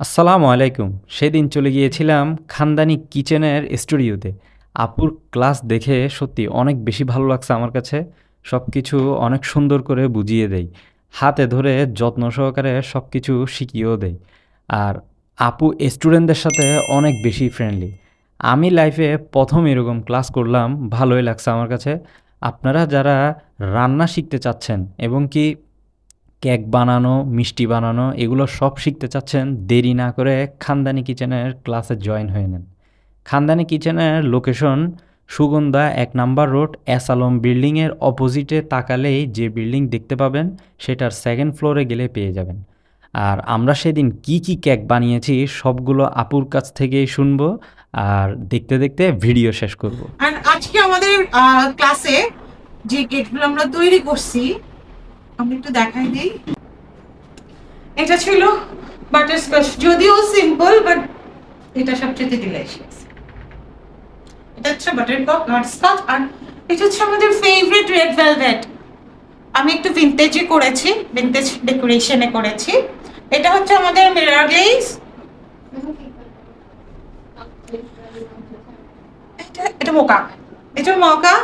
আসসালামু আলাইকুম। সেদিন চলে গিয়েছিলাম খানদানি কিচেনের স্টুডিওতে। আপুর ক্লাস দেখে সত্যি অনেক বেশি ভালো লাগছে আমার কাছে। সবকিছু অনেক সুন্দর করে বুঝিয়ে দেয়। হাতে ধরে যত্ন সহকারে সবকিছু শিখিয়েও দেয়। আর আপু স্টুডেন্টদের সাথে অনেক বেশি ফ্রেন্ডলি। আমি লাইফে ১ম এরকম ক্লাস করলাম, ভালোই লাগছে আমার কাছে। আপনারা যারা রান্না শিখতে চাচ্ছেন এবং কি কেক বানানো, মিষ্টি বানানো এগুলো সব শিখতে চাচ্ছেন, দেরি না করে খানদানি কিচেনের ক্লাসে জয়েন হয়ে নেন। খানদানি কিচেনের location Sugandha ১ number road, S Alam বিল্ডিংয়ের অপোজিটে তাকালেই যে বিল্ডিং দেখতে পাবেন সেটার 2nd ফ্লোরে গেলে পেয়ে যাবেন। আর আমরা সেদিন কি কেক বানিয়েছি সবগুলো আপুর কাছ থেকেই শুনবো আর দেখতে দেখতে ভিডিও শেষ করব। আর আজকে আমাদের ক্লাসে যে কেকগুলো আমরা তৈরি করছি আমি একটু দেখাই দিই। এটা ছিল বাটারস্কচ, যদিও সিম্পল বাট এটা সবচেয়ে ডিলিশিয়াস। এটা হচ্ছে বাটারস্কচ আর এটা হচ্ছে আমাদের ফেভারিট রেড ভেলভেট। আমি একটু ভিন্টেজে করেছি, ভিন্টেজ ডেকোরেশনে করেছি। এটা হচ্ছে আমাদের মিরর গ্লেজ। এটা মোকা, এটা মোকা।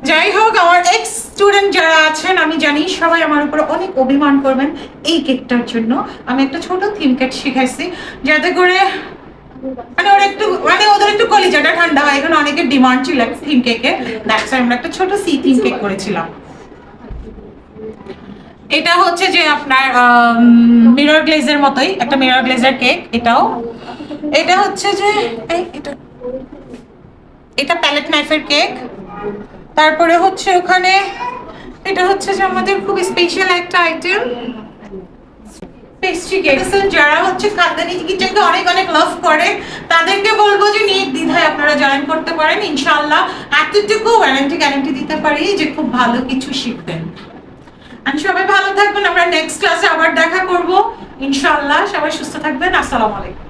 যাই হোক, আমার এক্স স্টুডেন্ট যারা আছেন আমি জানি সবাই আমার উপর অনেক অভিমান করবেন এই কেকটার জন্য। আমি একটা ছোট থিম কেক শিখাইছি যাতে করে ওদের একটু কলিজাটা ঠান্ডা হয়। এখানে অনেকের ডিমান্ড ছিল থিম কেকে, দ্যাটস আমরা একটা ছোট সি থিম কেক করেছিলাম। এটা হচ্ছে যে আপনার মিরর গ্লেজের মতোই একটা মিরর গ্লেজের কেক। এটাও এটা হচ্ছে যে এটা প্যালেট নাইফের কেক। তারপরে হচ্ছে ওখানে এটা হচ্ছে যে আমাদের খুব স্পেশাল একটা আইটেম পেস্ট্রি কেক। যারা হচ্ছে খানদানি কিচেনকে অনেক অনেক লাভ করে তাদেরকে বলবো যে নির্দ্বিধায় আপনারা জয়েন করতে পারেন। ইনশাআল্লাহ এতটুকু গ্যারান্টি দিতে পারি যে খুব ভালো কিছু শিখবেন। আর সবাই ভালো থাকবেন, আমরা নেক্সট ক্লাসে আবার দেখা করব ইনশাআল্লাহ। সবাই সুস্থ থাকবেন। আসসালামু আলাইকুম।